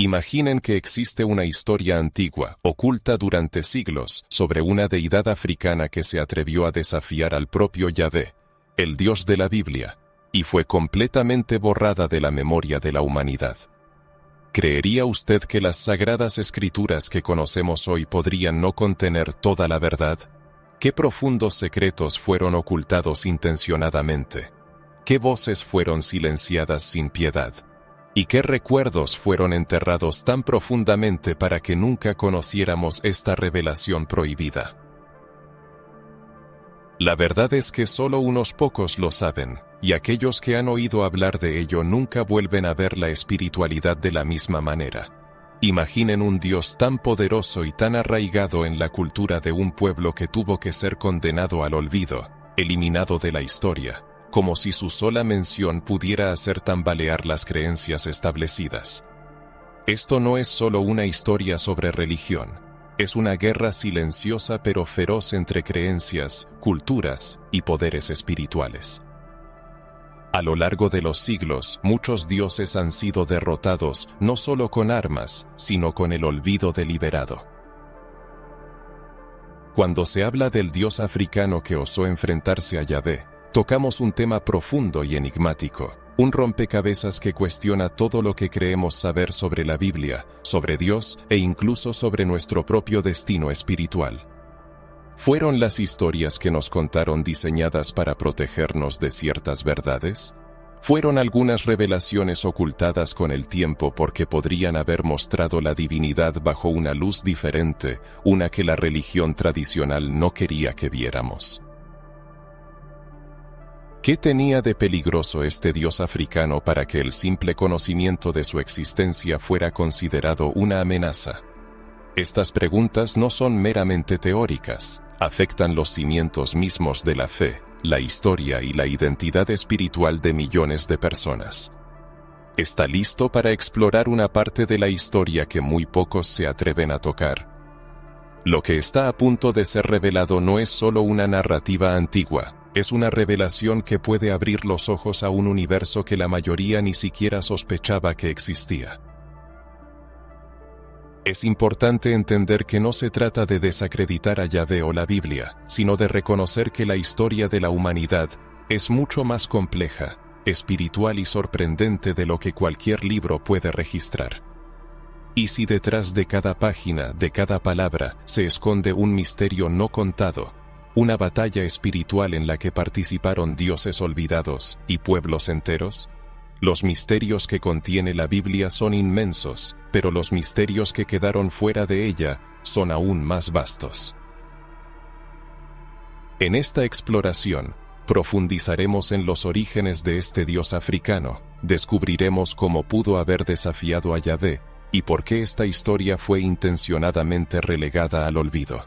Imaginen que existe una historia antigua, oculta durante siglos, sobre una deidad africana que se atrevió a desafiar al propio Yahvé, el Dios de la Biblia, y fue completamente borrada de la memoria de la humanidad. ¿Creería usted que las sagradas escrituras que conocemos hoy podrían no contener toda la verdad? ¿Qué profundos secretos fueron ocultados intencionadamente? ¿Qué voces fueron silenciadas sin piedad? ¿Y qué recuerdos fueron enterrados tan profundamente para que nunca conociéramos esta revelación prohibida? La verdad es que solo unos pocos lo saben, y aquellos que han oído hablar de ello nunca vuelven a ver la espiritualidad de la misma manera. Imaginen un Dios tan poderoso y tan arraigado en la cultura de un pueblo que tuvo que ser condenado al olvido, eliminado de la historia, como si su sola mención pudiera hacer tambalear las creencias establecidas. Esto no es solo una historia sobre religión, es una guerra silenciosa pero feroz entre creencias, culturas y poderes espirituales. A lo largo de los siglos, muchos dioses han sido derrotados no solo con armas, sino con el olvido deliberado. Cuando se habla del dios africano que osó enfrentarse a Yahvé, tocamos un tema profundo y enigmático, un rompecabezas que cuestiona todo lo que creemos saber sobre la Biblia, sobre Dios e incluso sobre nuestro propio destino espiritual. ¿Fueron las historias que nos contaron diseñadas para protegernos de ciertas verdades? ¿Fueron algunas revelaciones ocultadas con el tiempo porque podrían haber mostrado la divinidad bajo una luz diferente, una que la religión tradicional no quería que viéramos? ¿Qué tenía de peligroso este dios africano para que el simple conocimiento de su existencia fuera considerado una amenaza? Estas preguntas no son meramente teóricas, afectan los cimientos mismos de la fe, la historia y la identidad espiritual de millones de personas. ¿Está listo para explorar una parte de la historia que muy pocos se atreven a tocar? Lo que está a punto de ser revelado no es solo una narrativa antigua, es una revelación que puede abrir los ojos a un universo que la mayoría ni siquiera sospechaba que existía. Es importante entender que no se trata de desacreditar a Yahvé o la Biblia, sino de reconocer que la historia de la humanidad es mucho más compleja, espiritual y sorprendente de lo que cualquier libro puede registrar. Y si detrás de cada página, de cada palabra, se esconde un misterio no contado, una batalla espiritual en la que participaron dioses olvidados y pueblos enteros, los misterios que contiene la Biblia son inmensos, pero los misterios que quedaron fuera de ella son aún más vastos. En esta exploración, profundizaremos en los orígenes de este dios africano, descubriremos cómo pudo haber desafiado a Yahvé y por qué esta historia fue intencionadamente relegada al olvido.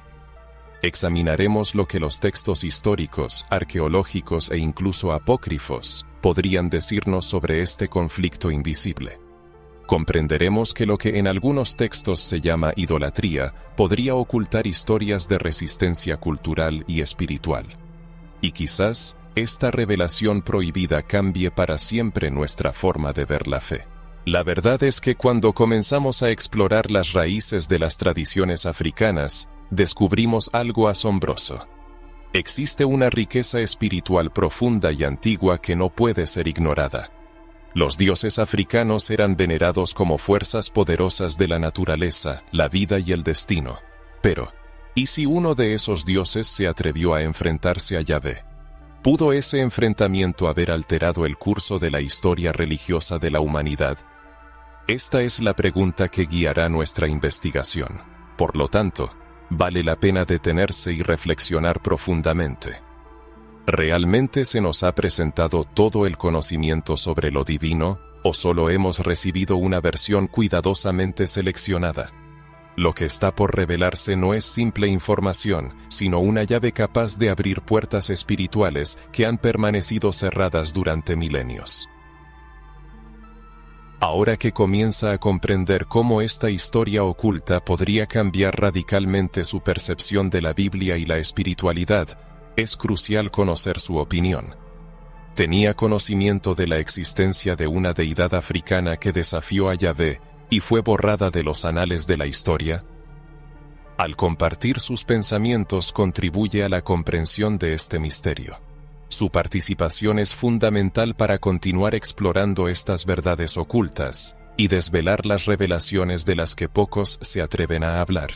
Examinaremos lo que los textos históricos, arqueológicos e incluso apócrifos podrían decirnos sobre este conflicto invisible. Comprenderemos que lo que en algunos textos se llama idolatría podría ocultar historias de resistencia cultural y espiritual. Y quizás esta revelación prohibida cambie para siempre nuestra forma de ver la fe. La verdad es que cuando comenzamos a explorar las raíces de las tradiciones africanas, descubrimos algo asombroso. Existe una riqueza espiritual profunda y antigua que no puede ser ignorada. Los dioses africanos eran venerados como fuerzas poderosas de la naturaleza, la vida y el destino. Pero, ¿y si uno de esos dioses se atrevió a enfrentarse a Yahvé? ¿Pudo ese enfrentamiento haber alterado el curso de la historia religiosa de la humanidad? Esta es la pregunta que guiará nuestra investigación. Por lo tanto, vale la pena detenerse y reflexionar profundamente. ¿Realmente se nos ha presentado todo el conocimiento sobre lo divino, o solo hemos recibido una versión cuidadosamente seleccionada? Lo que está por revelarse no es simple información, sino una llave capaz de abrir puertas espirituales que han permanecido cerradas durante milenios. Ahora que comienza a comprender cómo esta historia oculta podría cambiar radicalmente su percepción de la Biblia y la espiritualidad, es crucial conocer su opinión. ¿Tenía conocimiento de la existencia de una deidad africana que desafió a Yahvé y fue borrada de los anales de la historia? Al compartir sus pensamientos contribuye a la comprensión de este misterio. Su participación es fundamental para continuar explorando estas verdades ocultas y desvelar las revelaciones de las que pocos se atreven a hablar.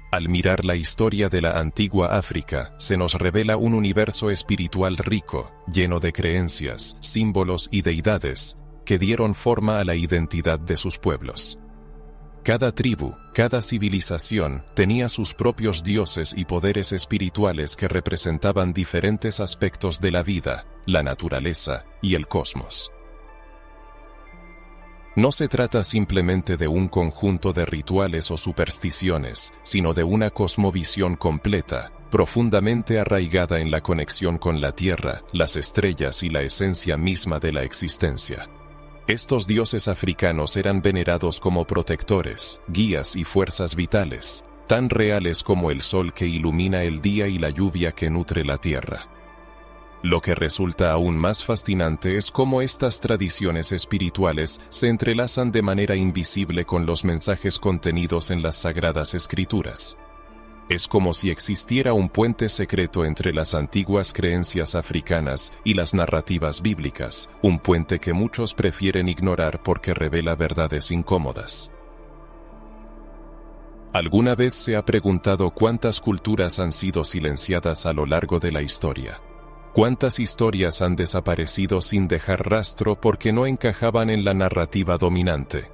Al mirar la historia de la antigua África, se nos revela un universo espiritual rico, lleno de creencias, símbolos y deidades que dieron forma a la identidad de sus pueblos. Cada tribu, cada civilización tenía sus propios dioses y poderes espirituales que representaban diferentes aspectos de la vida, la naturaleza y el cosmos. No se trata simplemente de un conjunto de rituales o supersticiones, sino de una cosmovisión completa, profundamente arraigada en la conexión con la tierra, las estrellas y la esencia misma de la existencia. Estos dioses africanos eran venerados como protectores, guías y fuerzas vitales, tan reales como el sol que ilumina el día y la lluvia que nutre la tierra. Lo que resulta aún más fascinante es cómo estas tradiciones espirituales se entrelazan de manera invisible con los mensajes contenidos en las Sagradas Escrituras. Es como si existiera un puente secreto entre las antiguas creencias africanas y las narrativas bíblicas, un puente que muchos prefieren ignorar porque revela verdades incómodas. ¿Alguna vez se ha preguntado cuántas culturas han sido silenciadas a lo largo de la historia? ¿Cuántas historias han desaparecido sin dejar rastro porque no encajaban en la narrativa dominante?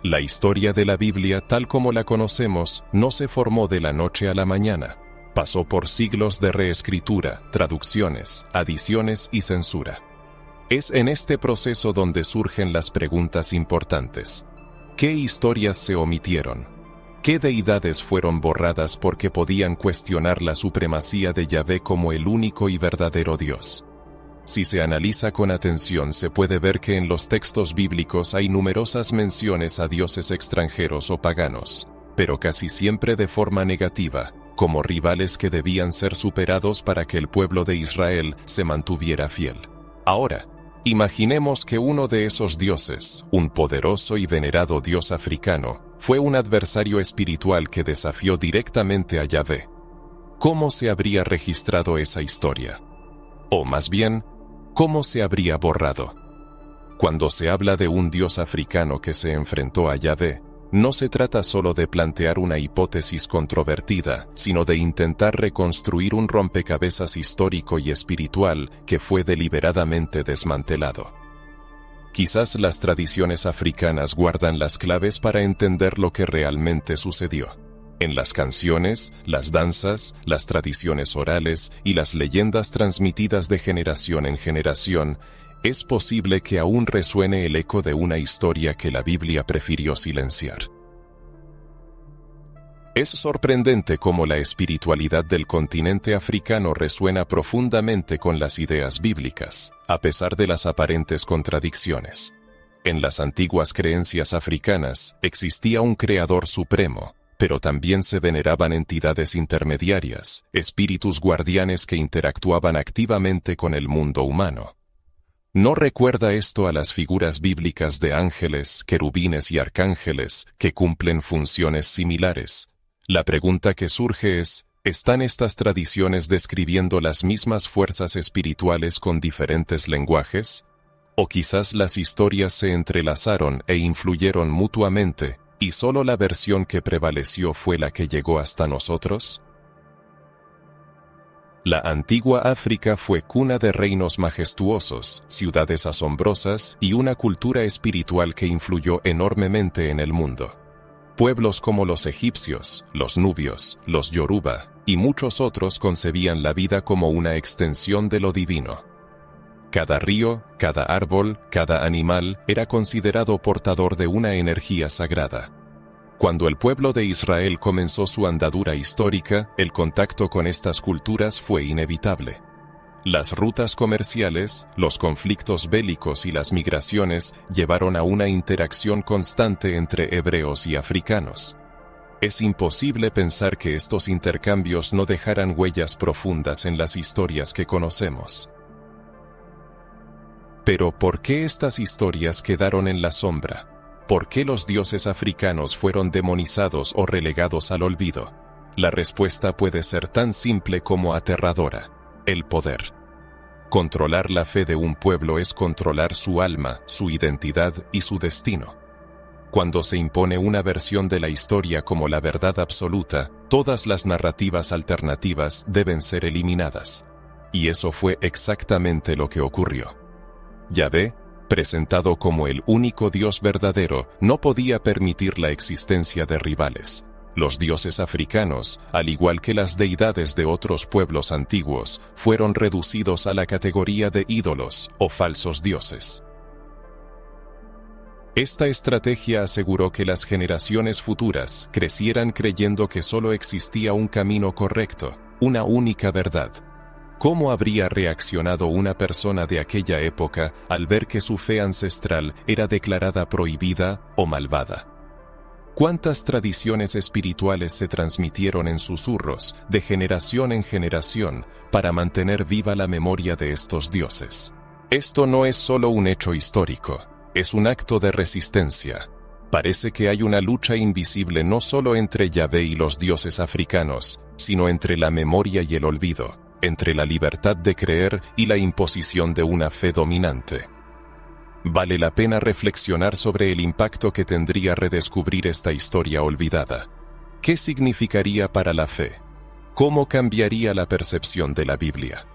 La historia de la Biblia, tal como la conocemos, no se formó de la noche a la mañana. Pasó por siglos de reescritura, traducciones, adiciones y censura. Es en este proceso donde surgen las preguntas importantes. ¿Qué historias se omitieron? ¿Qué deidades fueron borradas porque podían cuestionar la supremacía de Yahvé como el único y verdadero Dios? Si se analiza con atención, se puede ver que en los textos bíblicos hay numerosas menciones a dioses extranjeros o paganos, pero casi siempre de forma negativa, como rivales que debían ser superados para que el pueblo de Israel se mantuviera fiel. Ahora, imaginemos que uno de esos dioses, un poderoso y venerado dios africano, fue un adversario espiritual que desafió directamente a Yahvé. ¿Cómo se habría registrado esa historia? O más bien, ¿cómo se habría borrado? Cuando se habla de un dios africano que se enfrentó a Yahvé, no se trata solo de plantear una hipótesis controvertida, sino de intentar reconstruir un rompecabezas histórico y espiritual que fue deliberadamente desmantelado. Quizás las tradiciones africanas guardan las claves para entender lo que realmente sucedió. En las canciones, las danzas, las tradiciones orales y las leyendas transmitidas de generación en generación, es posible que aún resuene el eco de una historia que la Biblia prefirió silenciar. Es sorprendente cómo la espiritualidad del continente africano resuena profundamente con las ideas bíblicas, a pesar de las aparentes contradicciones. En las antiguas creencias africanas existía un creador supremo, pero también se veneraban entidades intermediarias, espíritus guardianes que interactuaban activamente con el mundo humano. ¿No recuerda esto a las figuras bíblicas de ángeles, querubines y arcángeles que cumplen funciones similares? La pregunta que surge es, ¿están estas tradiciones describiendo las mismas fuerzas espirituales con diferentes lenguajes? ¿O quizás las historias se entrelazaron e influyeron mutuamente, y solo la versión que prevaleció fue la que llegó hasta nosotros? La antigua África fue cuna de reinos majestuosos, ciudades asombrosas y una cultura espiritual que influyó enormemente en el mundo. Pueblos como los egipcios, los nubios, los yoruba y muchos otros concebían la vida como una extensión de lo divino. Cada río, cada árbol, cada animal era considerado portador de una energía sagrada. Cuando el pueblo de Israel comenzó su andadura histórica, el contacto con estas culturas fue inevitable. Las rutas comerciales, los conflictos bélicos y las migraciones llevaron a una interacción constante entre hebreos y africanos. Es imposible pensar que estos intercambios no dejaran huellas profundas en las historias que conocemos. Pero ¿por qué estas historias quedaron en la sombra? ¿Por qué los dioses africanos fueron demonizados o relegados al olvido? La respuesta puede ser tan simple como aterradora: el poder. Controlar la fe de un pueblo es controlar su alma, su identidad y su destino. Cuando se impone una versión de la historia como la verdad absoluta, todas las narrativas alternativas deben ser eliminadas. Y eso fue exactamente lo que ocurrió. Yahvé, presentado como el único Dios verdadero, no podía permitir la existencia de rivales. Los dioses africanos, al igual que las deidades de otros pueblos antiguos, fueron reducidos a la categoría de ídolos o falsos dioses. Esta estrategia aseguró que las generaciones futuras crecieran creyendo que solo existía un camino correcto, una única verdad. ¿Cómo habría reaccionado una persona de aquella época al ver que su fe ancestral era declarada prohibida o malvada? ¿Cuántas tradiciones espirituales se transmitieron en susurros, de generación en generación, para mantener viva la memoria de estos dioses? Esto no es solo un hecho histórico, es un acto de resistencia. Parece que hay una lucha invisible no solo entre Yahvé y los dioses africanos, sino entre la memoria y el olvido, entre la libertad de creer y la imposición de una fe dominante. Vale la pena reflexionar sobre el impacto que tendría redescubrir esta historia olvidada. ¿Qué significaría para la fe? ¿Cómo cambiaría la percepción de la Biblia?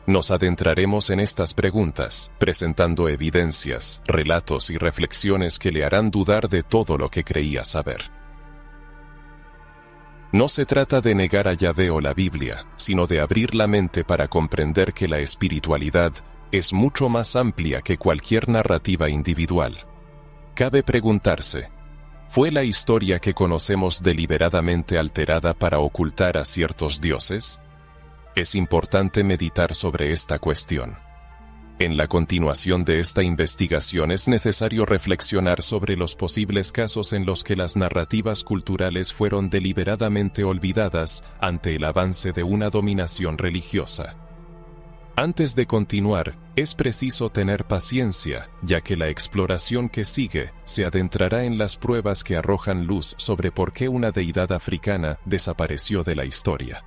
Nos adentraremos en estas preguntas, presentando evidencias, relatos y reflexiones que le harán dudar de todo lo que creía saber. No se trata de negar a Yahvé o la Biblia, sino de abrir la mente para comprender que la espiritualidad es mucho más amplia que cualquier narrativa individual. Cabe preguntarse, ¿fue la historia que conocemos deliberadamente alterada para ocultar a ciertos dioses? Es importante meditar sobre esta cuestión. En la continuación de esta investigación es necesario reflexionar sobre los posibles casos en los que las narrativas culturales fueron deliberadamente olvidadas ante el avance de una dominación religiosa. Antes de continuar, es preciso tener paciencia, ya que la exploración que sigue se adentrará en las pruebas que arrojan luz sobre por qué una deidad africana desapareció de la historia.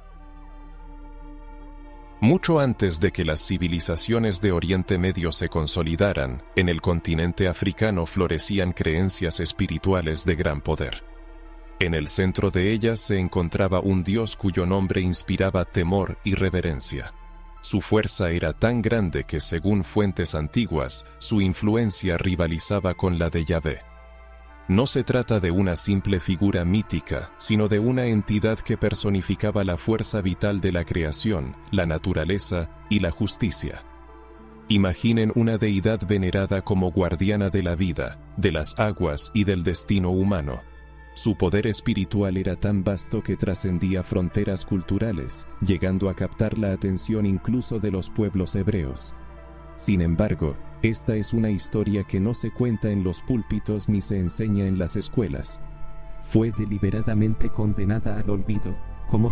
Mucho antes de que las civilizaciones de Oriente Medio se consolidaran, en el continente africano florecían creencias espirituales de gran poder. En el centro de ellas se encontraba un dios cuyo nombre inspiraba temor y reverencia. Su fuerza era tan grande que, según fuentes antiguas, su influencia rivalizaba con la de Yahvé. No se trata de una simple figura mítica, sino de una entidad que personificaba la fuerza vital de la creación, la naturaleza y la justicia. Imaginen una deidad venerada como guardiana de la vida, de las aguas y del destino humano. Su poder espiritual era tan vasto que trascendía fronteras culturales, llegando a captar la atención incluso de los pueblos hebreos. Sin embargo, esta es una historia que no se cuenta en los púlpitos ni se enseña en las escuelas. Fue deliberadamente condenada al olvido, como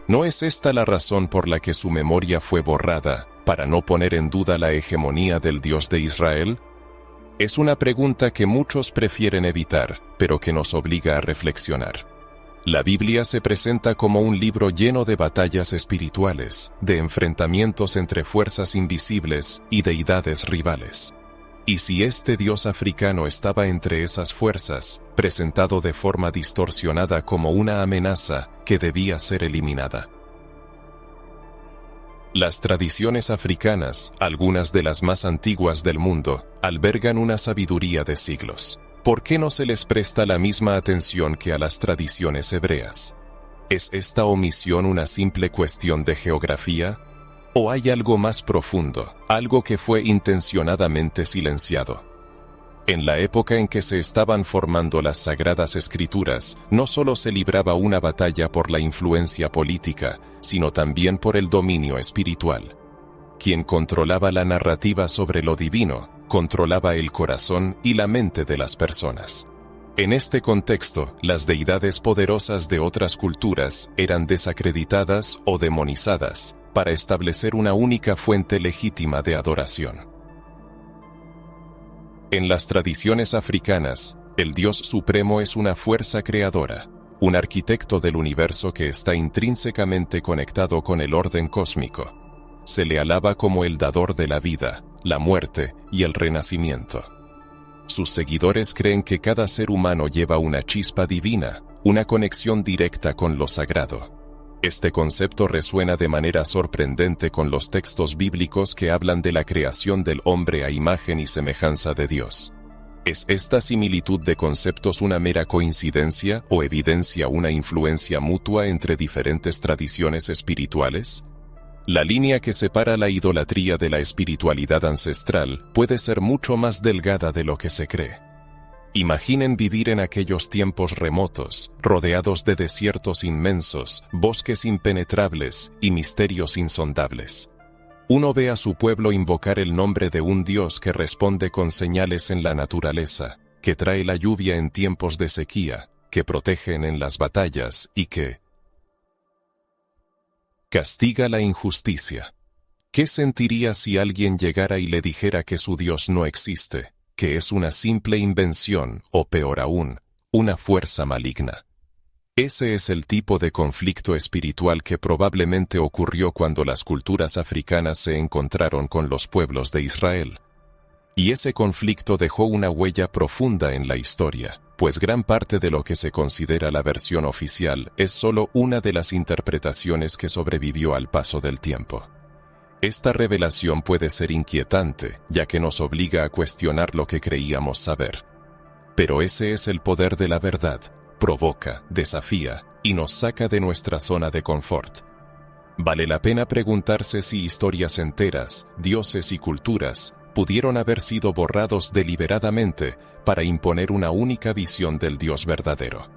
¿No es esta la razón por la que su memoria fue borrada, para no poner en duda la hegemonía del Dios de Israel? Es una pregunta que muchos prefieren evitar, pero que nos obliga a reflexionar. La Biblia se presenta como un libro lleno de batallas espirituales, de enfrentamientos entre fuerzas invisibles y deidades rivales. Y si este dios africano estaba entre esas fuerzas, presentado de forma distorsionada como una amenaza que debía ser eliminada. Las tradiciones africanas, algunas de las más antiguas del mundo, albergan una sabiduría de siglos. ¿Por qué no se les presta la misma atención que a las tradiciones hebreas? ¿Es esta omisión una simple cuestión de geografía? ¿O hay algo más profundo, algo que fue intencionadamente silenciado? En la época en que se estaban formando las Sagradas Escrituras, no solo se libraba una batalla por la influencia política, sino también por el dominio espiritual. Quien controlaba la narrativa sobre lo divino, controlaba el corazón y la mente de las personas. En este contexto, las deidades poderosas de otras culturas eran desacreditadas o demonizadas, para establecer una única fuente legítima de adoración. En las tradiciones africanas, el Dios Supremo es una fuerza creadora, un arquitecto del universo que está intrínsecamente conectado con el orden cósmico. Se le alaba como el dador de la vida, la muerte y el renacimiento. Sus seguidores creen que cada ser humano lleva una chispa divina, una conexión directa con lo sagrado. Este concepto resuena de manera sorprendente con los textos bíblicos que hablan de la creación del hombre a imagen y semejanza de Dios. ¿Es esta similitud de conceptos una mera coincidencia o evidencia una influencia mutua entre diferentes tradiciones espirituales? La línea que separa la idolatría de la espiritualidad ancestral puede ser mucho más delgada de lo que se cree. Imaginen vivir en aquellos tiempos remotos, rodeados de desiertos inmensos, bosques impenetrables y misterios insondables. Uno ve a su pueblo invocar el nombre de un Dios que responde con señales en la naturaleza, que trae la lluvia en tiempos de sequía, que protege en las batallas y que castiga la injusticia. ¿Qué sentiría si alguien llegara y le dijera que su Dios no existe, que es una simple invención o, peor aún, una fuerza maligna? Ese es el tipo de conflicto espiritual que probablemente ocurrió cuando las culturas africanas se encontraron con los pueblos de Israel. Y ese conflicto dejó una huella profunda en la historia, pues gran parte de lo que se considera la versión oficial es solo una de las interpretaciones que sobrevivió al paso del tiempo. Esta revelación puede ser inquietante, ya que nos obliga a cuestionar lo que creíamos saber. Pero ese es el poder de la verdad. Provoca, desafía y nos saca de nuestra zona de confort. Vale la pena preguntarse si historias enteras, dioses y culturas pudieron haber sido borrados deliberadamente para imponer una única visión del Dios verdadero.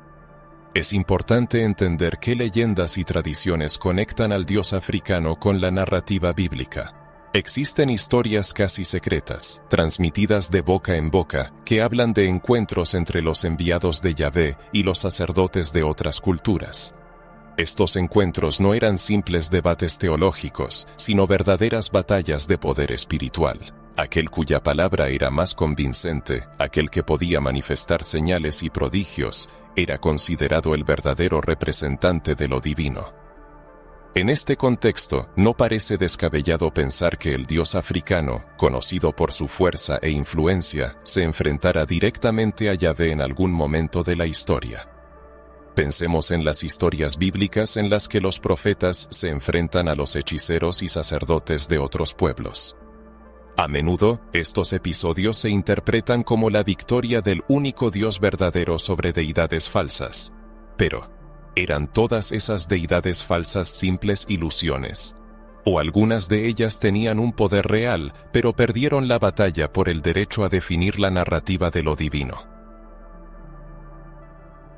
Es importante entender qué leyendas y tradiciones conectan al Dios africano con la narrativa bíblica. Existen historias casi secretas, transmitidas de boca en boca, que hablan de encuentros entre los enviados de Yahvé y los sacerdotes de otras culturas. Estos encuentros no eran simples debates teológicos, sino verdaderas batallas de poder espiritual. Aquel cuya palabra era más convincente, aquel que podía manifestar señales y prodigios, era considerado el verdadero representante de lo divino. En este contexto, no parece descabellado pensar que el dios africano, conocido por su fuerza e influencia, se enfrentara directamente a Yahvé en algún momento de la historia. Pensemos en las historias bíblicas en las que los profetas se enfrentan a los hechiceros y sacerdotes de otros pueblos. A menudo, estos episodios se interpretan como la victoria del único Dios verdadero sobre deidades falsas. Pero, ¿eran todas esas deidades falsas simples ilusiones? ¿O algunas de ellas tenían un poder real, pero perdieron la batalla por el derecho a definir la narrativa de lo divino?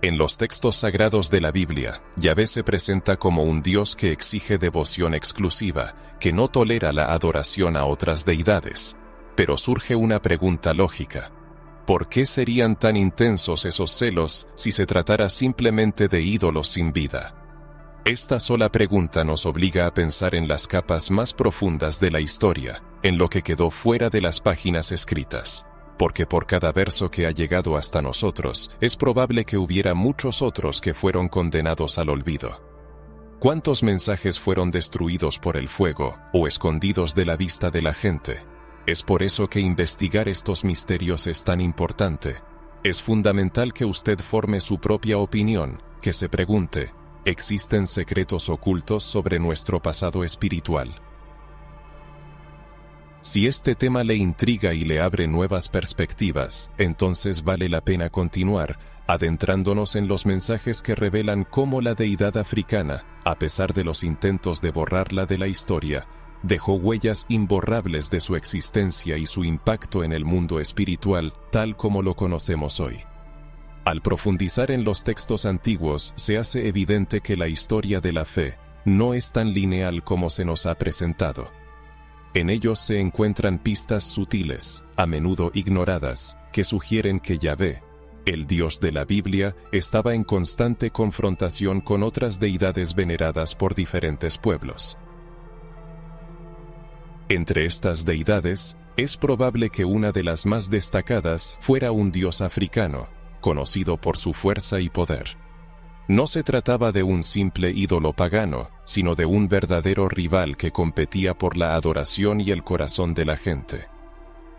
En los textos sagrados de la Biblia, Yahvé se presenta como un Dios que exige devoción exclusiva, que no tolera la adoración a otras deidades. Pero surge una pregunta lógica. ¿Por qué serían tan intensos esos celos si se tratara simplemente de ídolos sin vida? Esta sola pregunta nos obliga a pensar en las capas más profundas de la historia, en lo que quedó fuera de las páginas escritas. porque por cada verso que ha llegado hasta nosotros, es probable que hubiera muchos otros que fueron condenados al olvido. ¿Cuántos mensajes fueron destruidos por el fuego o escondidos de la vista de la gente? Es por eso que investigar estos misterios es tan importante. Es fundamental que usted forme su propia opinión, que se pregunte, ¿existen secretos ocultos sobre nuestro pasado espiritual? Si este tema le intriga y le abre nuevas perspectivas, entonces vale la pena continuar, adentrándonos en los mensajes que revelan cómo la deidad africana, a pesar de los intentos de borrarla de la historia, dejó huellas imborrables de su existencia y su impacto en el mundo espiritual tal como lo conocemos hoy. Al profundizar en los textos antiguos, se hace evidente que la historia de la fe no es tan lineal como se nos ha presentado. En ellos se encuentran pistas sutiles, a menudo ignoradas, que sugieren que Yahvé, el Dios de la Biblia, estaba en constante confrontación con otras deidades veneradas por diferentes pueblos. Entre estas deidades, es probable que una de las más destacadas fuera un dios africano, conocido por su fuerza y poder. No se trataba de un simple ídolo pagano, sino de un verdadero rival que competía por la adoración y el corazón de la gente.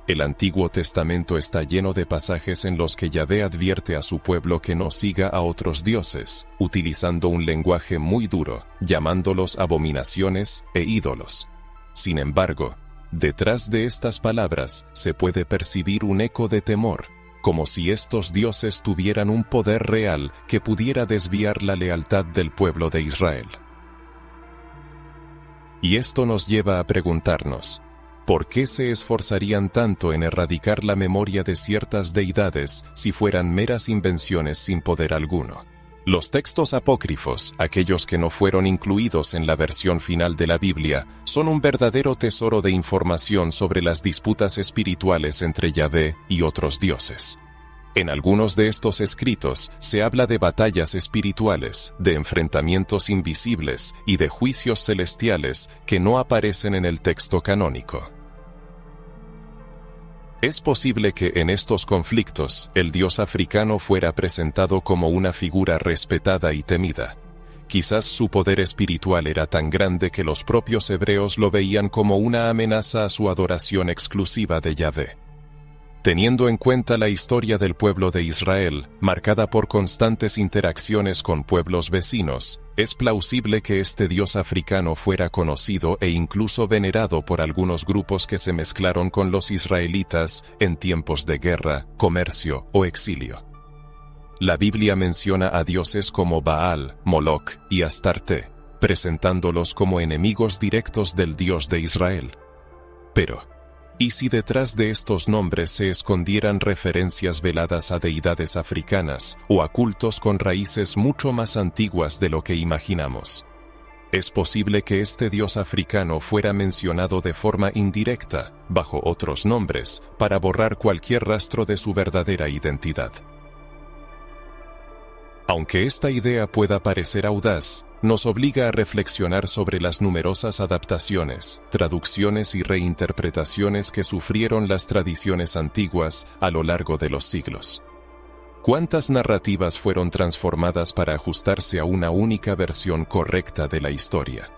El Antiguo Testamento está lleno de pasajes en los que Yahvé advierte a su pueblo que no siga a otros dioses, utilizando un lenguaje muy duro, llamándolos abominaciones e ídolos. Sin embargo, detrás de estas palabras se puede percibir un eco de temor, como si estos dioses tuvieran un poder real que pudiera desviar la lealtad del pueblo de Israel. Y esto nos lleva a preguntarnos, ¿por qué se esforzarían tanto en erradicar la memoria de ciertas deidades si fueran meras invenciones sin poder alguno? Los textos apócrifos, aquellos que no fueron incluidos en la versión final de la Biblia, son un verdadero tesoro de información sobre las disputas espirituales entre Yahvé y otros dioses. En algunos de estos escritos se habla de batallas espirituales, de enfrentamientos invisibles y de juicios celestiales que no aparecen en el texto canónico. Es posible que en estos conflictos el dios africano fuera presentado como una figura respetada y temida. Quizás su poder espiritual era tan grande que los propios hebreos lo veían como una amenaza a su adoración exclusiva de Yahvé. Teniendo en cuenta la historia del pueblo de Israel, marcada por constantes interacciones con pueblos vecinos, es plausible que este dios africano fuera conocido e incluso venerado por algunos grupos que se mezclaron con los israelitas en tiempos de guerra, comercio o exilio. La Biblia menciona a dioses como Baal, Moloch y Astarte, presentándolos como enemigos directos del Dios de Israel. Pero, ¿y si detrás de estos nombres se escondieran referencias veladas a deidades africanas o a cultos con raíces mucho más antiguas de lo que imaginamos? Es posible que este dios africano fuera mencionado de forma indirecta, bajo otros nombres, para borrar cualquier rastro de su verdadera identidad. Aunque esta idea pueda parecer audaz, nos obliga a reflexionar sobre las numerosas adaptaciones, traducciones y reinterpretaciones que sufrieron las tradiciones antiguas a lo largo de los siglos. ¿Cuántas narrativas fueron transformadas para ajustarse a una única versión correcta de la historia?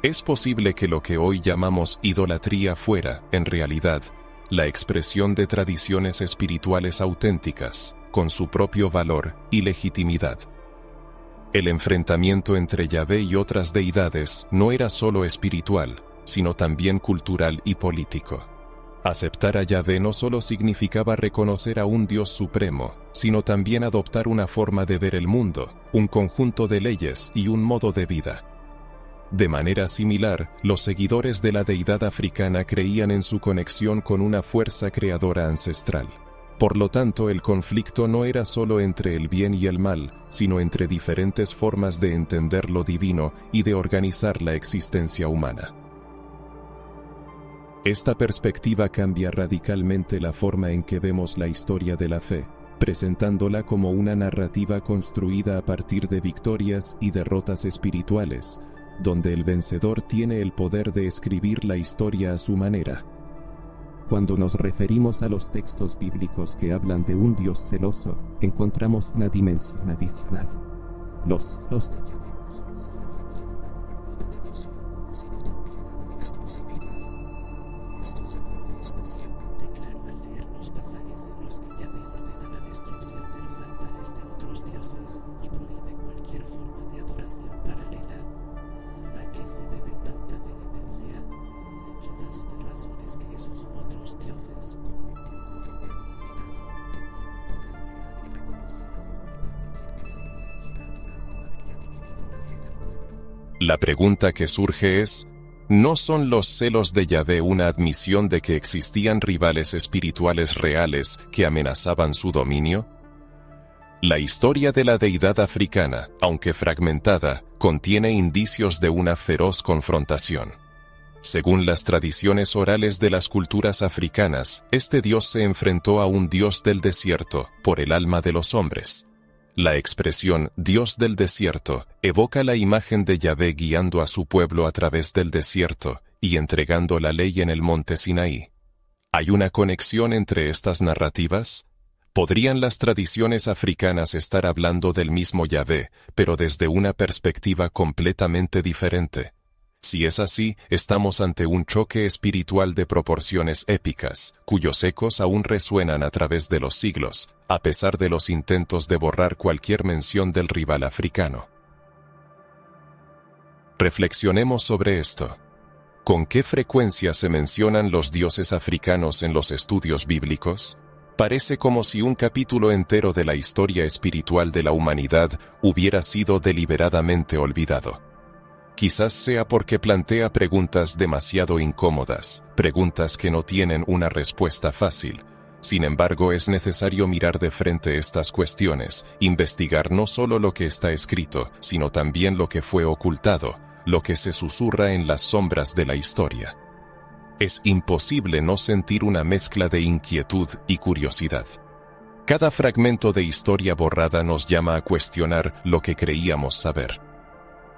Es posible que lo que hoy llamamos idolatría fuera, en realidad, la expresión de tradiciones espirituales auténticas, con su propio valor y legitimidad. El enfrentamiento entre Yahvé y otras deidades no era solo espiritual, sino también cultural y político. Aceptar a Yahvé no solo significaba reconocer a un Dios supremo, sino también adoptar una forma de ver el mundo, un conjunto de leyes y un modo de vida. De manera similar, los seguidores de la deidad africana creían en su conexión con una fuerza creadora ancestral. Por lo tanto, el conflicto no era solo entre el bien y el mal, sino entre diferentes formas de entender lo divino y de organizar la existencia humana. Esta perspectiva cambia radicalmente la forma en que vemos la historia de la fe, presentándola como una narrativa construida a partir de victorias y derrotas espirituales, donde el vencedor tiene el poder de escribir la historia a su manera. Cuando nos referimos a los textos bíblicos que hablan de un Dios celoso, encontramos una dimensión adicional. Los celos de Yahvé no solo se referían a devoción, sino también a la exclusividad. Esto se vuelve especialmente claro al leer los pasajes en los que Yahvé ordena la destrucción de los altares de otros dioses y prohíbe cualquier forma de adoración paralela. ¿A qué se debe tanta vehemencia? Quizás la razón es que esos otros dioses, como el dios africano olvidado, tenían un poder real y reconocido, y permitir que se les siguiera adorando habría dividido la fe del pueblo. La pregunta que surge es, ¿no son los celos de Yahvé una admisión de que existían rivales espirituales reales que amenazaban su dominio? La historia de la deidad africana, aunque fragmentada, contiene indicios de una feroz confrontación. Según las tradiciones orales de las culturas africanas, este dios se enfrentó a un dios del desierto por el alma de los hombres. La expresión Dios del desierto evoca la imagen de Yahvé guiando a su pueblo a través del desierto y entregando la ley en el monte Sinaí. ¿Hay una conexión entre estas narrativas? ¿Podrían las tradiciones africanas estar hablando del mismo Yahvé, pero desde una perspectiva completamente diferente? Si es así, estamos ante un choque espiritual de proporciones épicas, cuyos ecos aún resuenan a través de los siglos, a pesar de los intentos de borrar cualquier mención del rival africano. Reflexionemos sobre esto. ¿Con qué frecuencia se mencionan los dioses africanos en los estudios bíblicos? Parece como si un capítulo entero de la historia espiritual de la humanidad hubiera sido deliberadamente olvidado. Quizás sea porque plantea preguntas demasiado incómodas, preguntas que no tienen una respuesta fácil. Sin embargo, es necesario mirar de frente estas cuestiones, investigar no solo lo que está escrito, sino también lo que fue ocultado, lo que se susurra en las sombras de la historia. Es imposible no sentir una mezcla de inquietud y curiosidad. Cada fragmento de historia borrada nos llama a cuestionar lo que creíamos saber.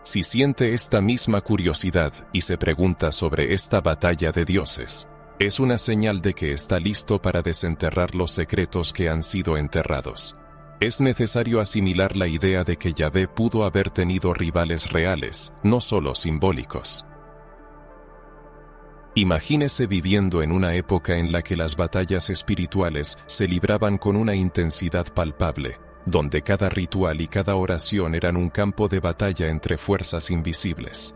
Si siente esta misma curiosidad y se pregunta sobre esta batalla de dioses, es una señal de que está listo para desenterrar los secretos que han sido enterrados. Es necesario asimilar la idea de que Yahvé pudo haber tenido rivales reales, no solo simbólicos. Imagínese viviendo en una época en la que las batallas espirituales se libraban con una intensidad palpable, donde cada ritual y cada oración eran un campo de batalla entre fuerzas invisibles.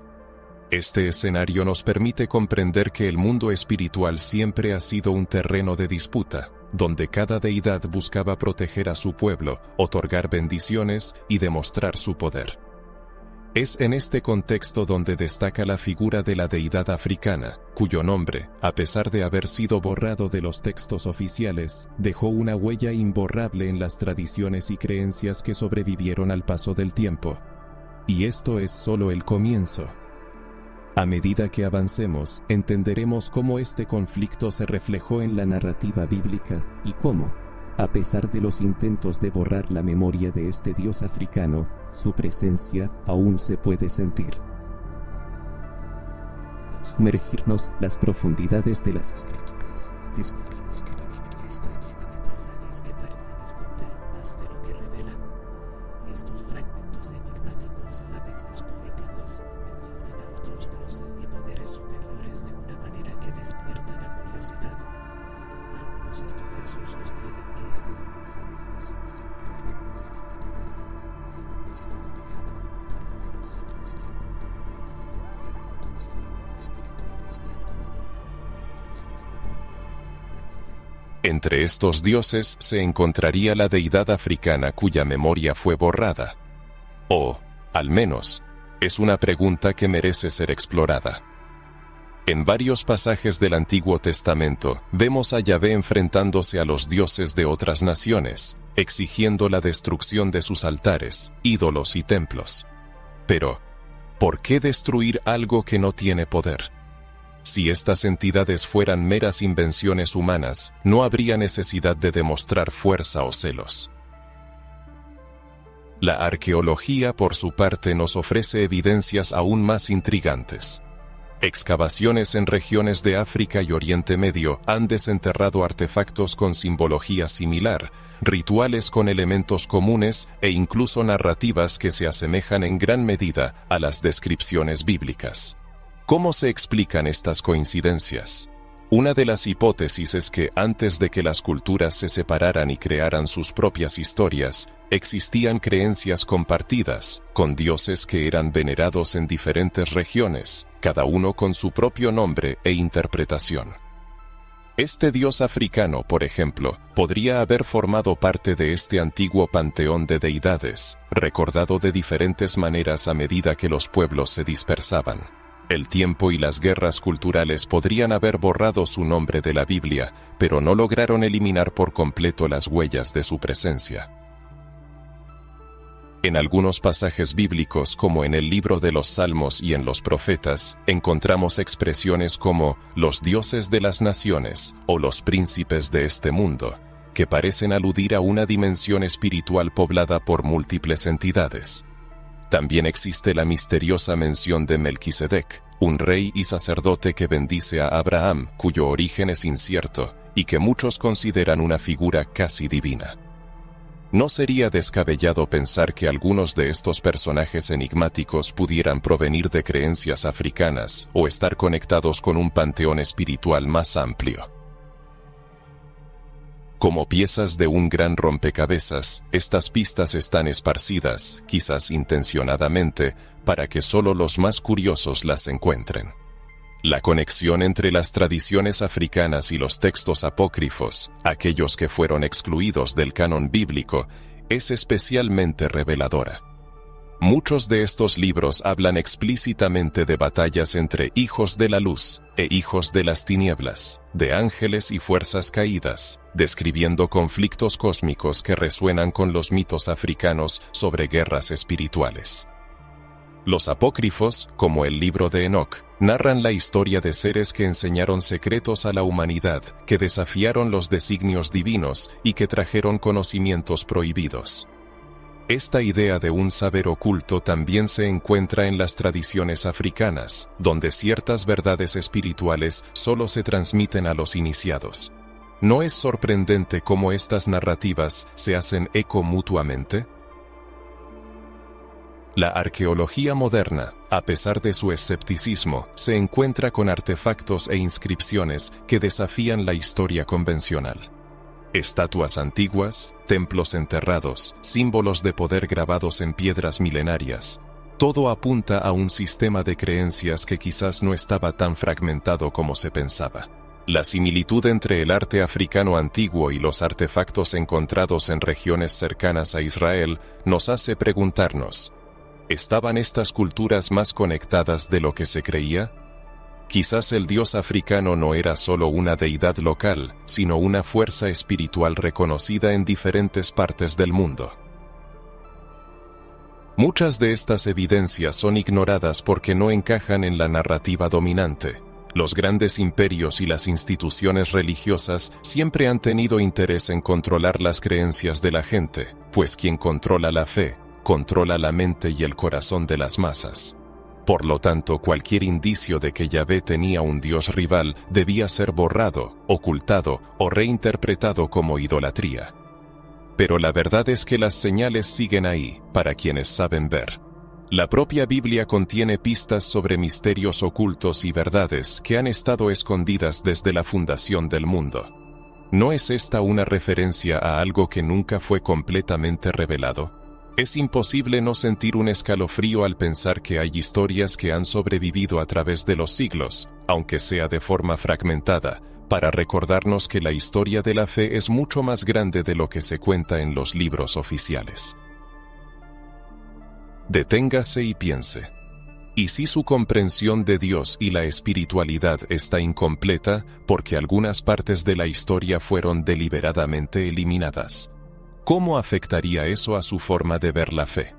Este escenario nos permite comprender que el mundo espiritual siempre ha sido un terreno de disputa, donde cada deidad buscaba proteger a su pueblo, otorgar bendiciones y demostrar su poder. Es en este contexto donde destaca la figura de la deidad africana, cuyo nombre, a pesar de haber sido borrado de los textos oficiales, dejó una huella imborrable en las tradiciones y creencias que sobrevivieron al paso del tiempo. Y esto es solo el comienzo. A medida que avancemos, entenderemos cómo este conflicto se reflejó en la narrativa bíblica y cómo, a pesar de los intentos de borrar la memoria de este dios africano, su presencia aún se puede sentir. Sumergirnos en las profundidades de las escrituras, descubrimos que la Biblia está llena de pasajes que parecen esconder más de lo que revelan. Estos fragmentos enigmáticos, a veces poéticos, mencionan a otros dioses y poderes superiores de una manera que despierta la curiosidad. Algunos estudiosos sostienen que estas menciones no son simples recursos literarios, sino pistas dejadas a lo largo de los siglos que apuntan a la existencia de otras figuras espirituales que han tomado incluso Entre estos dioses se encontraría la deidad africana cuya memoria fue borrada. O, al menos, es una pregunta que merece ser explorada. En varios pasajes del Antiguo Testamento, vemos a Yahvé enfrentándose a los dioses de otras naciones, exigiendo la destrucción de sus altares, ídolos y templos. Pero, ¿por qué destruir algo que no tiene poder? Si estas entidades fueran meras invenciones humanas, no habría necesidad de demostrar fuerza o celos. La arqueología, por su parte, nos ofrece evidencias aún más intrigantes. Excavaciones en regiones de África y Oriente Medio han desenterrado artefactos con simbología similar, rituales con elementos comunes e incluso narrativas que se asemejan en gran medida a las descripciones bíblicas. ¿Cómo se explican estas coincidencias? Una de las hipótesis es que antes de que las culturas se separaran y crearan sus propias historias, existían creencias compartidas, con dioses que eran venerados en diferentes regiones, cada uno con su propio nombre e interpretación. Este dios africano, por ejemplo, podría haber formado parte de este antiguo panteón de deidades, recordado de diferentes maneras a medida que los pueblos se dispersaban. El tiempo y las guerras culturales podrían haber borrado su nombre de la Biblia, pero no lograron eliminar por completo las huellas de su presencia. En algunos pasajes bíblicos, como en el libro de los Salmos y en los Profetas, encontramos expresiones como los dioses de las naciones o los príncipes de este mundo, que parecen aludir a una dimensión espiritual poblada por múltiples entidades. También existe la misteriosa mención de Melquisedec, un rey y sacerdote que bendice a Abraham, cuyo origen es incierto y que muchos consideran una figura casi divina. No sería descabellado pensar que algunos de estos personajes enigmáticos pudieran provenir de creencias africanas o estar conectados con un panteón espiritual más amplio. Como piezas de un gran rompecabezas, estas pistas están esparcidas, quizás intencionadamente, para que solo los más curiosos las encuentren. La conexión entre las tradiciones africanas y los textos apócrifos, aquellos que fueron excluidos del canon bíblico, es especialmente reveladora. Muchos de estos libros hablan explícitamente de batallas entre hijos de la luz e hijos de las tinieblas, de ángeles y fuerzas caídas, describiendo conflictos cósmicos que resuenan con los mitos africanos sobre guerras espirituales. Los apócrifos, como el libro de Enoc, narran la historia de seres que enseñaron secretos a la humanidad, que desafiaron los designios divinos y que trajeron conocimientos prohibidos. Esta idea de un saber oculto también se encuentra en las tradiciones africanas, donde ciertas verdades espirituales solo se transmiten a los iniciados. ¿No es sorprendente cómo estas narrativas se hacen eco mutuamente? La arqueología moderna, a pesar de su escepticismo, se encuentra con artefactos e inscripciones que desafían la historia convencional. Estatuas antiguas, templos enterrados, símbolos de poder grabados en piedras milenarias. Todo apunta a un sistema de creencias que quizás no estaba tan fragmentado como se pensaba. La similitud entre el arte africano antiguo y los artefactos encontrados en regiones cercanas a Israel nos hace preguntarnos, ¿estaban estas culturas más conectadas de lo que se creía? Quizás el dios africano no era solo una deidad local, sino una fuerza espiritual reconocida en diferentes partes del mundo. Muchas de estas evidencias son ignoradas porque no encajan en la narrativa dominante. Los grandes imperios y las instituciones religiosas siempre han tenido interés en controlar las creencias de la gente, pues quien controla la fe, controla la mente y el corazón de las masas. Por lo tanto, cualquier indicio de que Yahvé tenía un dios rival debía ser borrado, ocultado o reinterpretado como idolatría. Pero la verdad es que las señales siguen ahí, para quienes saben ver. La propia Biblia contiene pistas sobre misterios ocultos y verdades que han estado escondidas desde la fundación del mundo. ¿No es esta una referencia a algo que nunca fue completamente revelado? Es imposible no sentir un escalofrío al pensar que hay historias que han sobrevivido a través de los siglos, aunque sea de forma fragmentada, para recordarnos que la historia de la fe es mucho más grande de lo que se cuenta en los libros oficiales. Deténgase y piense. ¿Y si su comprensión de Dios y la espiritualidad está incompleta porque algunas partes de la historia fueron deliberadamente eliminadas? ¿Cómo afectaría eso a su forma de ver la fe?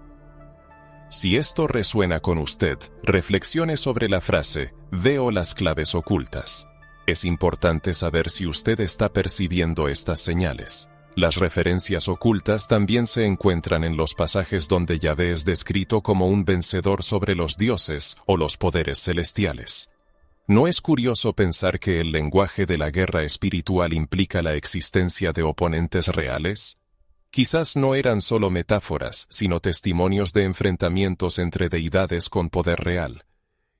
Si esto resuena con usted, reflexione sobre la frase, veo las claves ocultas. Es importante saber si usted está percibiendo estas señales. Las referencias ocultas también se encuentran en los pasajes donde Yahvé es descrito como un vencedor sobre los dioses o los poderes celestiales. ¿No es curioso pensar que el lenguaje de la guerra espiritual implica la existencia de oponentes reales? Quizás no eran solo metáforas, sino testimonios de enfrentamientos entre deidades con poder real.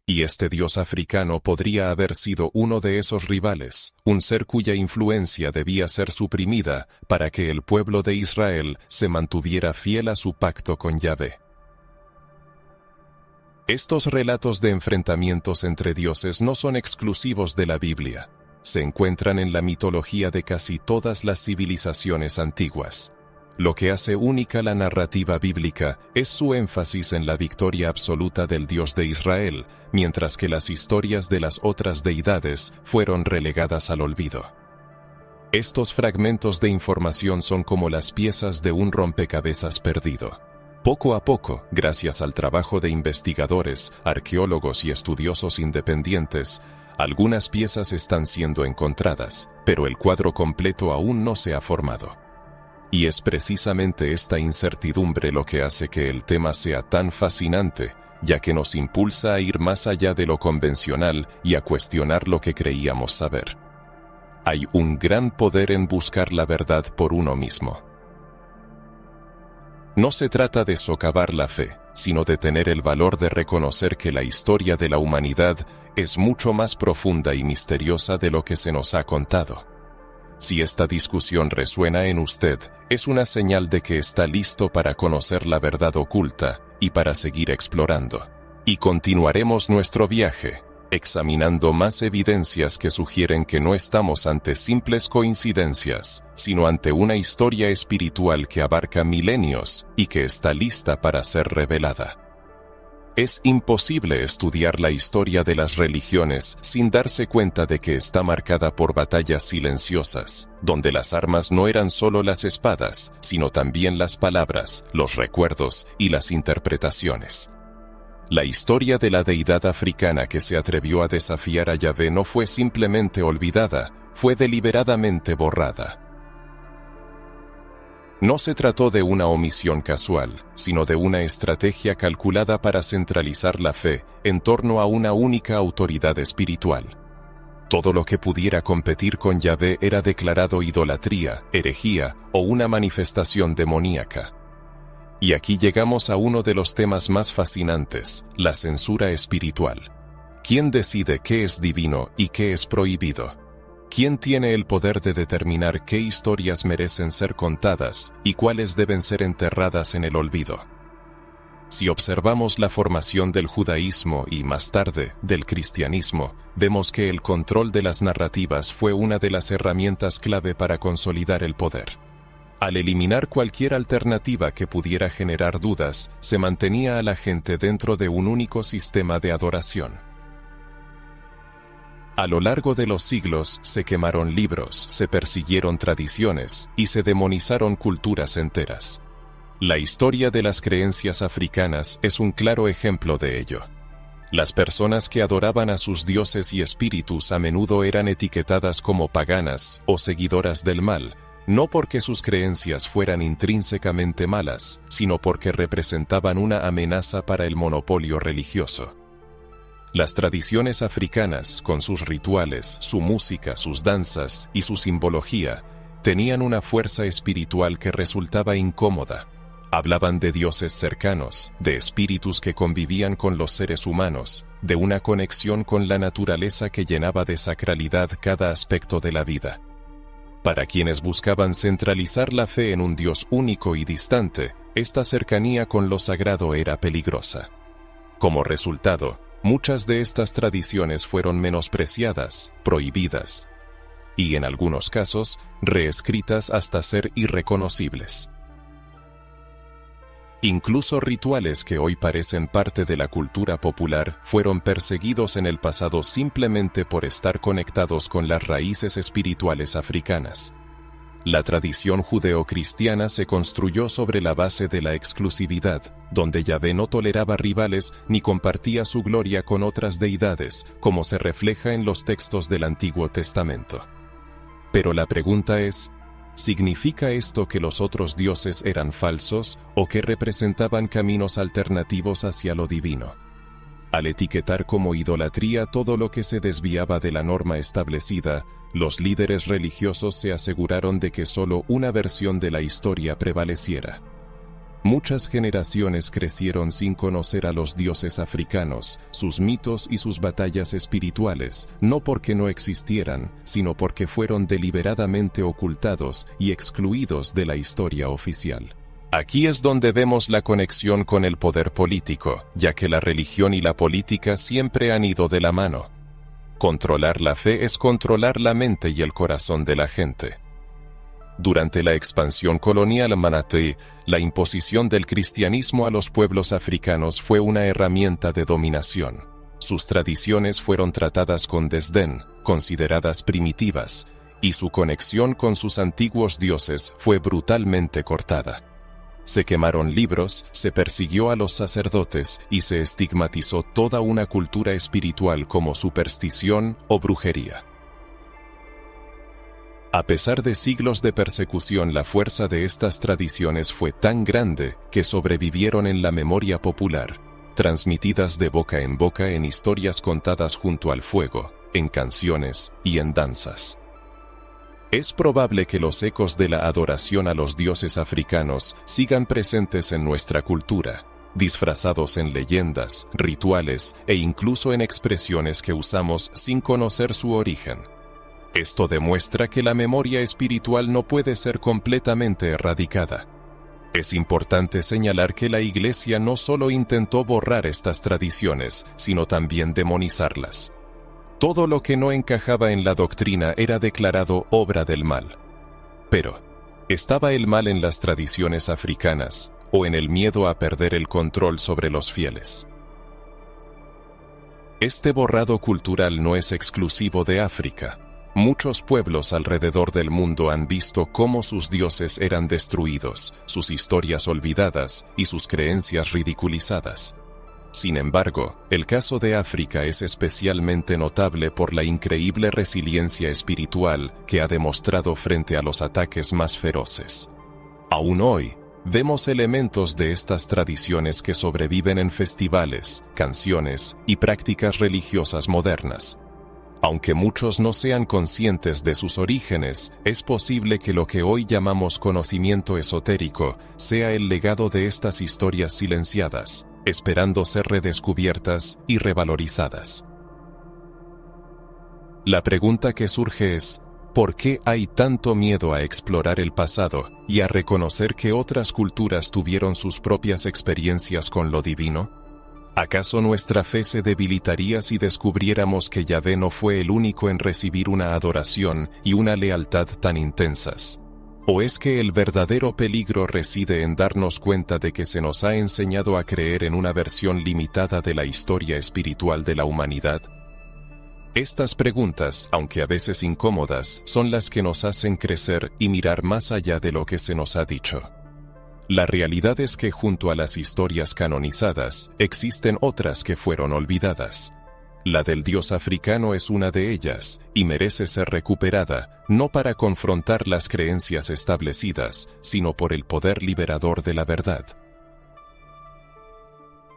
Y este dios africano podría haber sido uno de esos rivales, un ser cuya influencia debía ser suprimida para que el pueblo de Israel se mantuviera fiel a su pacto con Yahvé. Estos relatos de enfrentamientos entre dioses no son exclusivos de la Biblia. Se encuentran en la mitología de casi todas las civilizaciones antiguas. Lo que hace única la narrativa bíblica es su énfasis en la victoria absoluta del Dios de Israel, mientras que las historias de las otras deidades fueron relegadas al olvido. Estos fragmentos de información son como las piezas de un rompecabezas perdido. Poco a poco, gracias al trabajo de investigadores, arqueólogos y estudiosos independientes, algunas piezas están siendo encontradas, pero el cuadro completo aún no se ha formado. Y es precisamente esta incertidumbre lo que hace que el tema sea tan fascinante, ya que nos impulsa a ir más allá de lo convencional y a cuestionar lo que creíamos saber. Hay un gran poder en buscar la verdad por uno mismo. No se trata de socavar la fe, sino de tener el valor de reconocer que la historia de la humanidad es mucho más profunda y misteriosa de lo que se nos ha contado. Si esta discusión resuena en usted, es una señal de que está listo para conocer la verdad oculta y para seguir explorando. Y continuaremos nuestro viaje, examinando más evidencias que sugieren que no estamos ante simples coincidencias, sino ante una historia espiritual que abarca milenios y que está lista para ser revelada. Es imposible estudiar la historia de las religiones sin darse cuenta de que está marcada por batallas silenciosas, donde las armas no eran solo las espadas, sino también las palabras, los recuerdos y las interpretaciones. La historia de la deidad africana que se atrevió a desafiar a Yahvé no fue simplemente olvidada, fue deliberadamente borrada. No se trató de una omisión casual, sino de una estrategia calculada para centralizar la fe en torno a una única autoridad espiritual. Todo lo que pudiera competir con Yahvé era declarado idolatría, herejía o una manifestación demoníaca. Y aquí llegamos a uno de los temas más fascinantes, la censura espiritual. ¿Quién decide qué es divino y qué es prohibido? ¿Quién tiene el poder de determinar qué historias merecen ser contadas y cuáles deben ser enterradas en el olvido? Si observamos la formación del judaísmo y, más tarde, del cristianismo, vemos que el control de las narrativas fue una de las herramientas clave para consolidar el poder. Al eliminar cualquier alternativa que pudiera generar dudas, se mantenía a la gente dentro de un único sistema de adoración. A lo largo de los siglos se quemaron libros, se persiguieron tradiciones y se demonizaron culturas enteras. La historia de las creencias africanas es un claro ejemplo de ello. Las personas que adoraban a sus dioses y espíritus a menudo eran etiquetadas como paganas o seguidoras del mal, no porque sus creencias fueran intrínsecamente malas, sino porque representaban una amenaza para el monopolio religioso. Las tradiciones africanas, con sus rituales, su música, sus danzas y su simbología, tenían una fuerza espiritual que resultaba incómoda. Hablaban de dioses cercanos, de espíritus que convivían con los seres humanos, de una conexión con la naturaleza que llenaba de sacralidad cada aspecto de la vida. Para quienes buscaban centralizar la fe en un Dios único y distante, esta cercanía con lo sagrado era peligrosa. Como resultado, muchas de estas tradiciones fueron menospreciadas, prohibidas, y en algunos casos, reescritas hasta ser irreconocibles. Incluso rituales que hoy parecen parte de la cultura popular fueron perseguidos en el pasado simplemente por estar conectados con las raíces espirituales africanas. La tradición judeocristiana se construyó sobre la base de la exclusividad, donde Yahvé no toleraba rivales ni compartía su gloria con otras deidades, como se refleja en los textos del Antiguo Testamento. Pero la pregunta es, ¿significa esto que los otros dioses eran falsos o que representaban caminos alternativos hacia lo divino? Al etiquetar como idolatría todo lo que se desviaba de la norma establecida, los líderes religiosos se aseguraron de que solo una versión de la historia prevaleciera. Muchas generaciones crecieron sin conocer a los dioses africanos, sus mitos y sus batallas espirituales, no porque no existieran, sino porque fueron deliberadamente ocultados y excluidos de la historia oficial. Aquí es donde vemos la conexión con el poder político, ya que la religión y la política siempre han ido de la mano. Controlar la fe es controlar la mente y el corazón de la gente. Durante la expansión colonial manatí, la imposición del cristianismo a los pueblos africanos fue una herramienta de dominación. Sus tradiciones fueron tratadas con desdén, consideradas primitivas, y su conexión con sus antiguos dioses fue brutalmente cortada. Se quemaron libros, se persiguió a los sacerdotes y se estigmatizó toda una cultura espiritual como superstición o brujería. A pesar de siglos de persecución, la fuerza de estas tradiciones fue tan grande que sobrevivieron en la memoria popular, transmitidas de boca en historias contadas junto al fuego, en canciones y en danzas. Es probable que los ecos de la adoración a los dioses africanos sigan presentes en nuestra cultura, disfrazados en leyendas, rituales e incluso en expresiones que usamos sin conocer su origen. Esto demuestra que la memoria espiritual no puede ser completamente erradicada. Es importante señalar que la Iglesia no solo intentó borrar estas tradiciones, sino también demonizarlas. Todo lo que no encajaba en la doctrina era declarado obra del mal. Pero, ¿estaba el mal en las tradiciones africanas o en el miedo a perder el control sobre los fieles? Este borrado cultural no es exclusivo de África. Muchos pueblos alrededor del mundo han visto cómo sus dioses eran destruidos, sus historias olvidadas y sus creencias ridiculizadas. Sin embargo, el caso de África es especialmente notable por la increíble resiliencia espiritual que ha demostrado frente a los ataques más feroces. Aún hoy, vemos elementos de estas tradiciones que sobreviven en festivales, canciones y prácticas religiosas modernas. Aunque muchos no sean conscientes de sus orígenes, es posible que lo que hoy llamamos conocimiento esotérico sea el legado de estas historias silenciadas, esperando ser redescubiertas y revalorizadas. La pregunta que surge es, ¿por qué hay tanto miedo a explorar el pasado y a reconocer que otras culturas tuvieron sus propias experiencias con lo divino? ¿Acaso nuestra fe se debilitaría si descubriéramos que Yahvé no fue el único en recibir una adoración y una lealtad tan intensas? ¿O es que el verdadero peligro reside en darnos cuenta de que se nos ha enseñado a creer en una versión limitada de la historia espiritual de la humanidad? Estas preguntas, aunque a veces incómodas, son las que nos hacen crecer y mirar más allá de lo que se nos ha dicho. La realidad es que junto a las historias canonizadas, existen otras que fueron olvidadas. La del dios africano es una de ellas, y merece ser recuperada, no para confrontar las creencias establecidas, sino por el poder liberador de la verdad.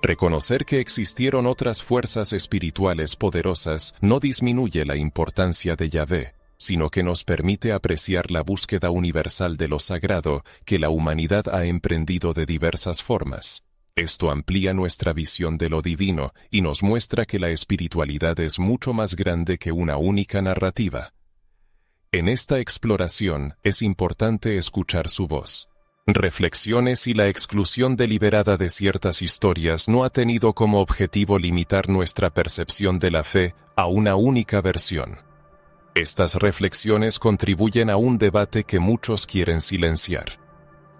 Reconocer que existieron otras fuerzas espirituales poderosas no disminuye la importancia de Yahvé, sino que nos permite apreciar la búsqueda universal de lo sagrado que la humanidad ha emprendido de diversas formas. Esto amplía nuestra visión de lo divino y nos muestra que la espiritualidad es mucho más grande que una única narrativa. En esta exploración es importante escuchar su voz. Reflexiones y la exclusión deliberada de ciertas historias no ha tenido como objetivo limitar nuestra percepción de la fe a una única versión. Estas reflexiones contribuyen a un debate que muchos quieren silenciar.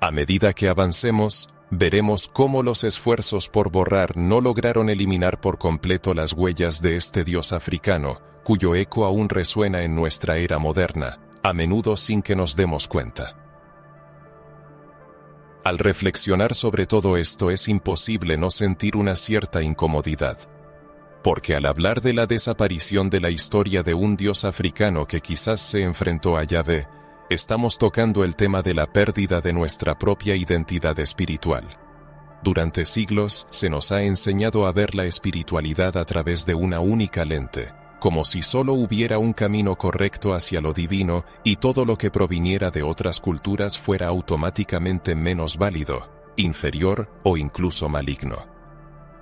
A medida que avancemos, veremos cómo los esfuerzos por borrar no lograron eliminar por completo las huellas de este dios africano, cuyo eco aún resuena en nuestra era moderna, a menudo sin que nos demos cuenta. Al reflexionar sobre todo esto es imposible no sentir una cierta incomodidad. Porque al hablar de la desaparición de la historia de un dios africano que quizás se enfrentó a Yahvé, estamos tocando el tema de la pérdida de nuestra propia identidad espiritual. Durante siglos se nos ha enseñado a ver la espiritualidad a través de una única lente, como si solo hubiera un camino correcto hacia lo divino y todo lo que proviniera de otras culturas fuera automáticamente menos válido, inferior o incluso maligno.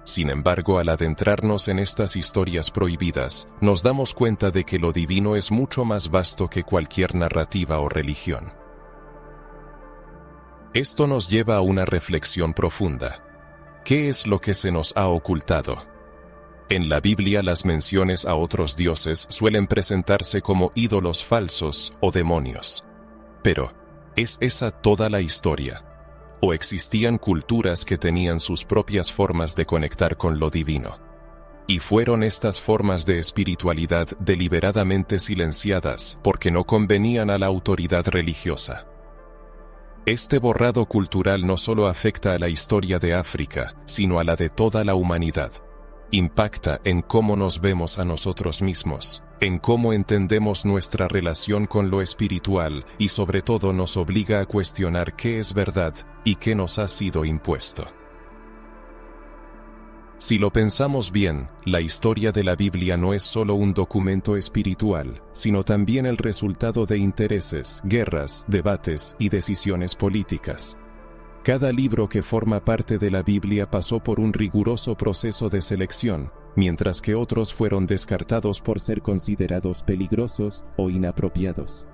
Sin embargo, al adentrarnos en estas historias prohibidas, nos damos cuenta de que lo divino es mucho más vasto que cualquier narrativa o religión. Esto nos lleva a una reflexión profunda. ¿Qué es lo que se nos ha ocultado? En la Biblia las menciones a otros dioses suelen presentarse como ídolos falsos o demonios. Pero, ¿es esa toda la historia? ¿O existían culturas que tenían sus propias formas de conectar con lo divino? Y fueron estas formas de espiritualidad deliberadamente silenciadas porque no convenían a la autoridad religiosa. Este borrado cultural no solo afecta a la historia de África, sino a la de toda la humanidad. Impacta en cómo nos vemos a nosotros mismos, en cómo entendemos nuestra relación con lo espiritual y sobre todo nos obliga a cuestionar qué es verdad y qué nos ha sido impuesto. Si lo pensamos bien, la historia de la Biblia no es solo un documento espiritual, sino también el resultado de intereses, guerras, debates y decisiones políticas. Cada libro que forma parte de la Biblia pasó por un riguroso proceso de selección, mientras que otros fueron descartados por ser considerados peligrosos o inapropiados.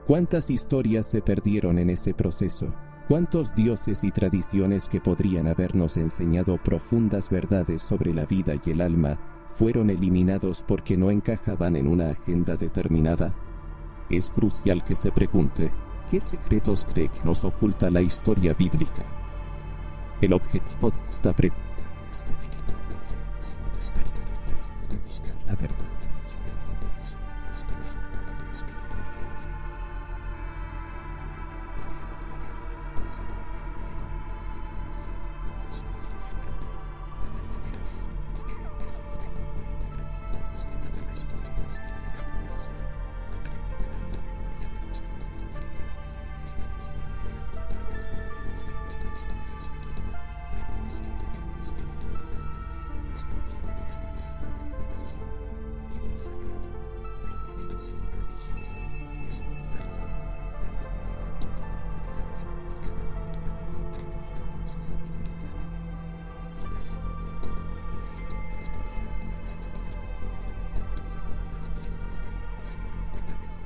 ¿Cuántas historias se perdieron en ese proceso? ¿Cuántos dioses y tradiciones que podrían habernos enseñado profundas verdades sobre la vida y el alma fueron eliminados porque no encajaban en una agenda determinada? Es crucial que se pregunte, ¿qué secretos cree que nos oculta la historia bíblica? El objetivo de esta pregunta no es debilitar la fe, sino despertar el deseo de buscar la verdad y una comprensión más profunda de la espiritualidad. La fe ciega, basada en el miedo o la obediencia, no es una fe fuerte. La verdadera fe implica el deseo de comprender, la búsqueda de respuestas y la exploración, para recuperar la memoria de los dioses de África. Estamos recuperando partes perdidas de nuestra historia espiritual, reconociendo que la espiritualidad no es propiedad exclusiva de una nación, libro sagrado, una institución religiosa, es universal, pertenece a toda la humanidad y cada cultura ha contribuido con su sabiduría. Imaginen que todas las historias pudieran coexistir, complementándose como las piezas de un mismo rompecabezas.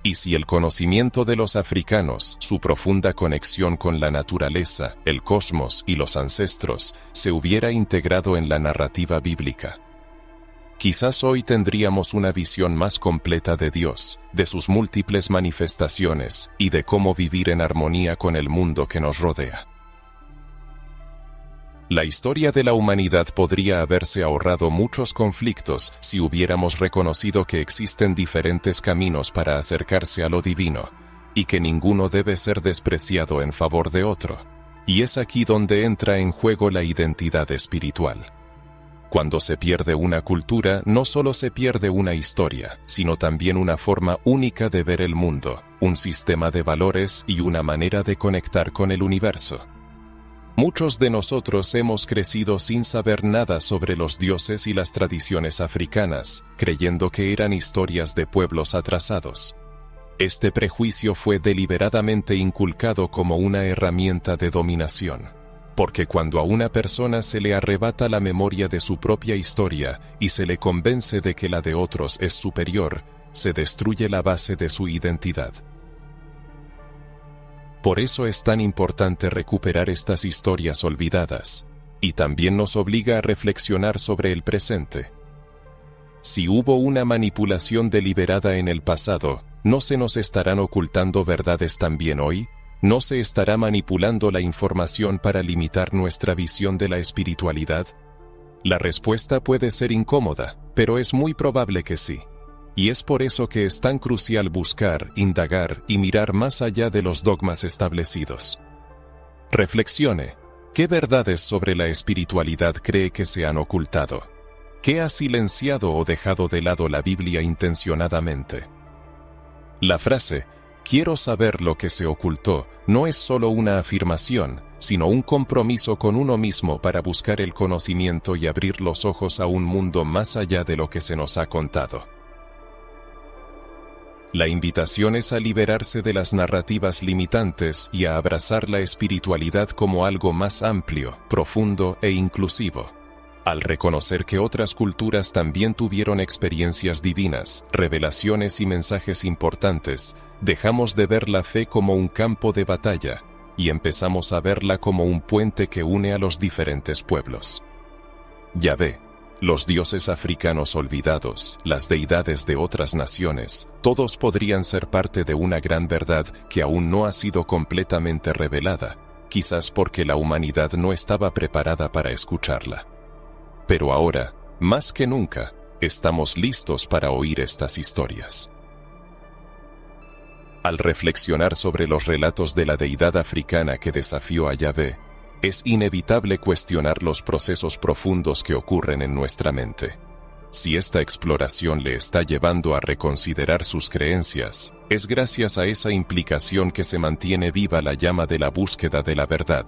Y si el conocimiento de los africanos, su profunda conexión con la naturaleza, el cosmos y los ancestros, se hubiera integrado en la narrativa bíblica, quizás hoy tendríamos una visión más completa de Dios, de sus múltiples manifestaciones y de cómo vivir en armonía con el mundo que nos rodea. La historia de la humanidad podría haberse ahorrado muchos conflictos si hubiéramos reconocido que existen diferentes caminos para acercarse a lo divino, y que ninguno debe ser despreciado en favor de otro. Y es aquí donde entra en juego la identidad espiritual. Cuando se pierde una cultura, no solo se pierde una historia, sino también una forma única de ver el mundo, un sistema de valores y una manera de conectar con el universo. Muchos de nosotros hemos crecido sin saber nada sobre los dioses y las tradiciones africanas, creyendo que eran historias de pueblos atrasados. Este prejuicio fue deliberadamente inculcado como una herramienta de dominación, porque cuando a una persona se le arrebata la memoria de su propia historia y se le convence de que la de otros es superior, se destruye la base de su identidad. Por eso es tan importante recuperar estas historias olvidadas, y también nos obliga a reflexionar sobre el presente. Si hubo una manipulación deliberada en el pasado, ¿no se nos estarán ocultando verdades también hoy? ¿No se estará manipulando la información para limitar nuestra visión de la espiritualidad? La respuesta puede ser incómoda, pero es muy probable que sí. Y es por eso que es tan crucial buscar, indagar y mirar más allá de los dogmas establecidos. Reflexione, ¿qué verdades sobre la espiritualidad cree que se han ocultado? ¿Qué ha silenciado o dejado de lado la Biblia intencionadamente? La frase, "quiero saber lo que se ocultó", no es solo una afirmación, sino un compromiso con uno mismo para buscar el conocimiento y abrir los ojos a un mundo más allá de lo que se nos ha contado. La invitación es a liberarse de las narrativas limitantes y a abrazar la espiritualidad como algo más amplio, profundo e inclusivo. Al reconocer que otras culturas también tuvieron experiencias divinas, revelaciones y mensajes importantes, dejamos de ver la fe como un campo de batalla y empezamos a verla como un puente que une a los diferentes pueblos. Yahvé, los dioses africanos olvidados, las deidades de otras naciones, todos podrían ser parte de una gran verdad que aún no ha sido completamente revelada, quizás porque la humanidad no estaba preparada para escucharla. Pero ahora, más que nunca, estamos listos para oír estas historias. Al reflexionar sobre los relatos de la deidad africana que desafió a Yahvé, es inevitable cuestionar los procesos profundos que ocurren en nuestra mente. Si esta exploración le está llevando a reconsiderar sus creencias, es gracias a esa implicación que se mantiene viva la llama de la búsqueda de la verdad,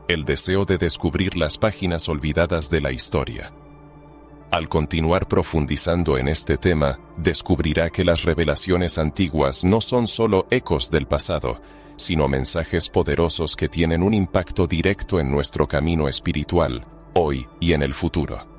el deseo de descubrir las páginas olvidadas de la historia. Al continuar profundizando en este tema, descubrirá que las revelaciones antiguas no son solo ecos del pasado, sino mensajes poderosos que tienen un impacto directo en nuestro camino espiritual, hoy y en el futuro.